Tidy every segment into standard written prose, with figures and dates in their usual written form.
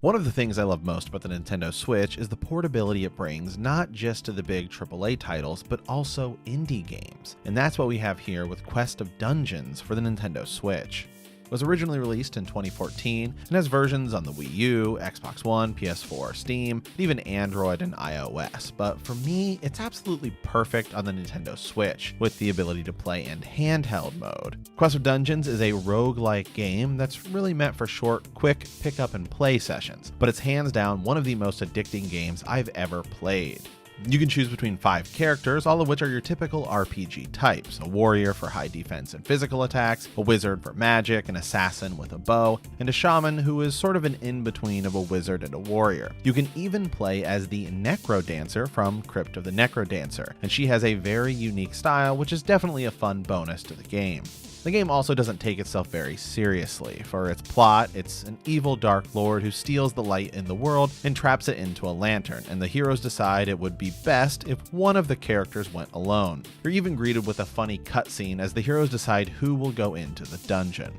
One of the things I love most about the Nintendo Switch is the portability it brings, not just to the big AAA titles, but also indie games. And that's what we have here with Quest of Dungeons for the Nintendo Switch. It was originally released in 2014 and has versions on the Wii U, Xbox One, PS4, Steam, and even Android and iOS. But for me, it's absolutely perfect on the Nintendo Switch, with the ability to play in handheld mode. Quest of Dungeons is a roguelike game that's really meant for short, quick pick up and play sessions, but it's hands down one of the most addicting games I've ever played. You can choose between 5 characters, all of which are your typical RPG types: a warrior for high defense and physical attacks, a wizard for magic, an assassin with a bow, and a shaman who is sort of an in-between of a wizard and a warrior. You can even play as the Necrodancer from Crypt of the Necrodancer, and she has a very unique style, which is definitely a fun bonus to the game. The game also doesn't take itself very seriously. For its plot, it's an evil Dark Lord who steals the light in the world and traps it into a lantern, and the heroes decide it would be best if one of the characters went alone. You're even greeted with a funny cutscene as the heroes decide who will go into the dungeon.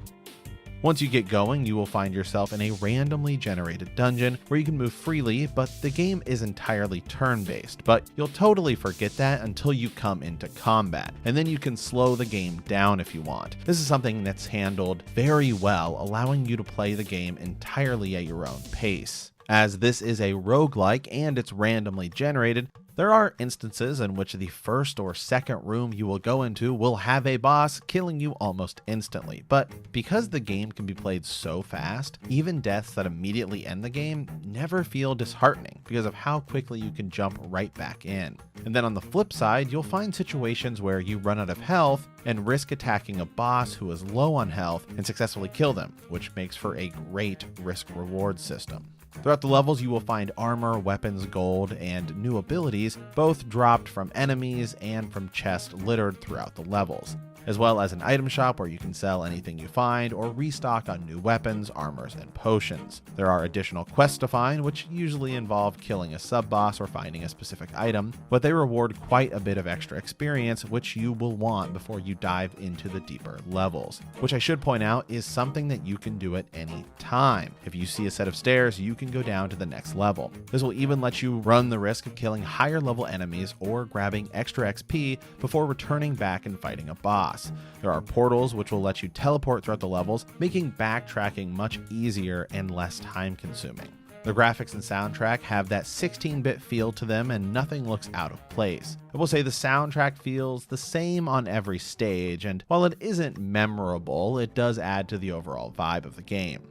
Once you get going, you will find yourself in a randomly generated dungeon where you can move freely, but the game is entirely turn-based. But you'll totally forget that until you come into combat, and then you can slow the game down if you want. This is something that's handled very well, allowing you to play the game entirely at your own pace. As this is a roguelike and it's randomly generated, there are instances in which the first or second room you will go into will have a boss killing you almost instantly, but because the game can be played so fast, even deaths that immediately end the game never feel disheartening because of how quickly you can jump right back in. And then on the flip side, you'll find situations where you run out of health and risk attacking a boss who is low on health and successfully kill them, which makes for a great risk-reward system. Throughout the levels, you will find armor, weapons, gold, and new abilities, both dropped from enemies and from chests littered throughout the levels, as well as an item shop where you can sell anything you find or restock on new weapons, armors, and potions. There are additional quests to find, which usually involve killing a sub-boss or finding a specific item, but they reward quite a bit of extra experience, which you will want before you dive into the deeper levels, which I should point out is something that you can do at any time. If you see a set of stairs, you can go down to the next level. This will even let you run the risk of killing higher level enemies or grabbing extra XP before returning back and fighting a boss. There are portals which will let you teleport throughout the levels, making backtracking much easier and less time consuming. The graphics and soundtrack have that 16-bit feel to them and nothing looks out of place. I will say the soundtrack feels the same on every stage, and while it isn't memorable, it does add to the overall vibe of the game.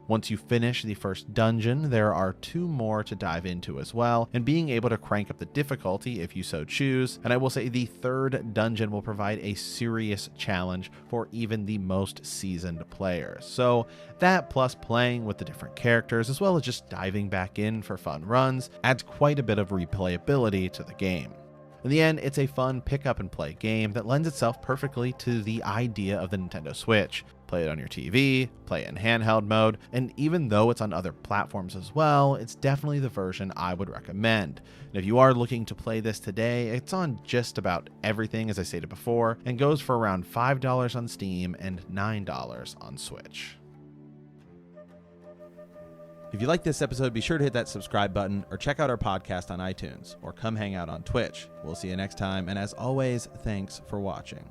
Once you finish the first dungeon, there are 2 more to dive into as well, and being able to crank up the difficulty if you so choose. And I will say the 3rd dungeon will provide a serious challenge for even the most seasoned players. So that, plus playing with the different characters, as well as just diving back in for fun runs, adds quite a bit of replayability to the game. In the end, it's a fun pick up and play game that lends itself perfectly to the idea of the Nintendo Switch. Play it on your TV, play it in handheld mode, and even though it's on other platforms as well, it's definitely the version I would recommend. And if you are looking to play this today, it's on just about everything, as I stated before, and goes for around $5 on Steam and $9 on Switch. If you like this episode, be sure to hit that subscribe button or check out our podcast on iTunes or come hang out on Twitch. We'll see you next time, and as always, thanks for watching.